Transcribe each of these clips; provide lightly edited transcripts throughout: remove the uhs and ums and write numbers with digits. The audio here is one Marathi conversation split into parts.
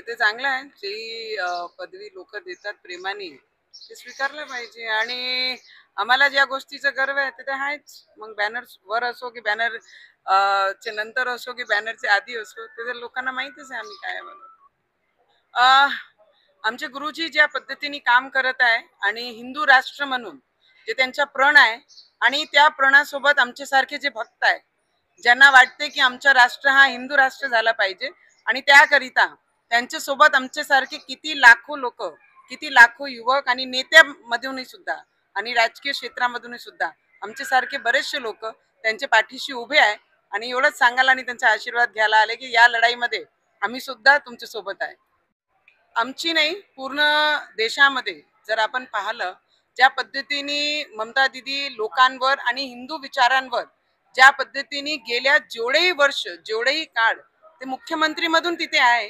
ते चांगलं आहे. जी पदवी लोक देतात प्रेमाने ते स्वीकारलं पाहिजे. आणि आम्हाला ज्या गोष्टीचा गर्व आहे ते आहेच. मग बॅनर वर असो की बॅनर चे नंतर असो की बॅनरचे आधी असो, ते तर लोकांना माहितीच आहे आम्ही काय म्हणून. आमचे गुरुजी ज्या पद्धतीने काम करत आहे आणि हिंदू राष्ट्र म्हणून जे त्यांचा प्रण आहे, आणि त्या प्रणासोबत आमचे सारखे जे भक्त आहे, ज्यांना वाटते की आमचा राष्ट्र हा हिंदू राष्ट्र झाला पाहिजे, आणि त्याकरिता त्यांच्या सोबत आमचे सारखे किती लाखो लोक, किती लाखो युवक आणि नेत्यामधूनही सुद्धा आणि राजकीय क्षेत्रामधूनही सुद्धा आमचे सारखे बरेचसे लोक त्यांच्या पाठीशी उभे आहे. आणि एवढंच सांगायला आणि त्यांचा आशीर्वाद घ्यायला आले की या लढाईमध्ये आम्ही सुद्धा तुमच्या सोबत आहे. आमची नाही, पूर्ण देशामध्ये जर आपण पाहिलं, ज्या पद्धतीने ममता दीदी लोकांवर आणि हिंदू विचारांवर ज्या पद्धतीने गेल्या जेवढेही वर्ष जेवढेही काळ ते मुख्यमंत्री मधून तिथे आहे,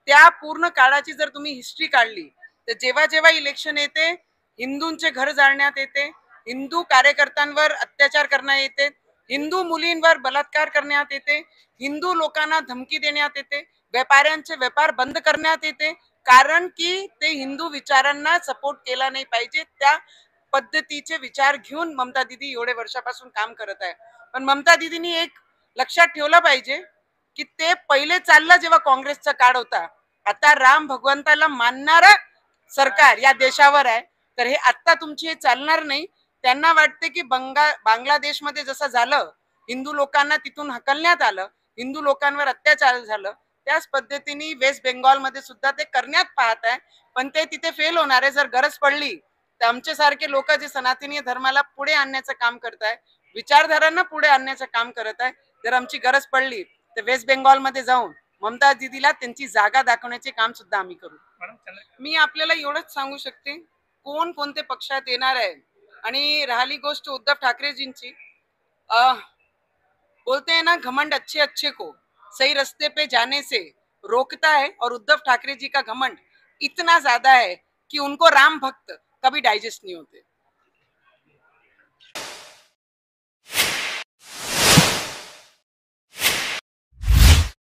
त्या पूर्ण काळाची जर तुम्ही हिस्ट्री काढली तर जेव्हा जेव्हा इलेक्शन येते, हिंदूंचे घर जाळण्यात येते, हिंदू कार्यकर्त्यांवर अत्याचार करण्यात येते, हिंदू मुलींवर बलात्कार करण्यात येते, हिंदू लोकांना धमकी देण्यात येते, व्यापाऱ्यांचे व्यापार बंद करण्यात येते, कारण की ते हिंदू विचारांना सपोर्ट केला नाही पाहिजे. त्या पद्धतीचे विचार घेऊन ममता दीदी एवढे वर्षापासून काम करत आहे. पण ममता दीदींनी एक लक्षात ठेवलं पाहिजे की ते पहिले चाललं जेव्हा काँग्रेसचा काळ होता, आता राम भगवंताला मानणारा सरकार या देशावर आहे, तर हे आता तुमची हे चालणार नाही. त्यांना वाटते की बांगलादेशमध्ये जसं झालं, हिंदू लोकांना तिथून हकलण्यात आलं, हिंदू लोकांवर अत्याचार झालं, त्याच पद्धतीने वेस्ट बेंगॉलमध्ये सुद्धा ते करण्यात पाहत आहे. पण ते तिथे फेल होणार आहे. जर गरज पडली तर आमचे सारखे लोक जे सनातनी धर्माला पुढे आणण्याचं काम करत आहे, विचारधारांना पुढे आणण्याचं काम करत आहे, जर आमची गरज पडली तर वेस्ट बेंगॉलमध्ये जाऊन ममता दीदीला त्यांची जागा दाखवण्याचे काम सुद्धा आम्ही करू. मी आपल्याला एवढंच सांगू शकते, कोण कोणते पक्षात येणार आहे. आणि राहिली गोष्ट उद्धव ठाकरेजींची, बोलते हैं ना, घमंड अच्छे अच्छे को सही रास्ते पे जाने से रोकता है, और उद्धव ठाकरे जी का घमंड इतना ज्यादा है कि उनको राम भक्त कभी डाइजेस्ट नहीं होते.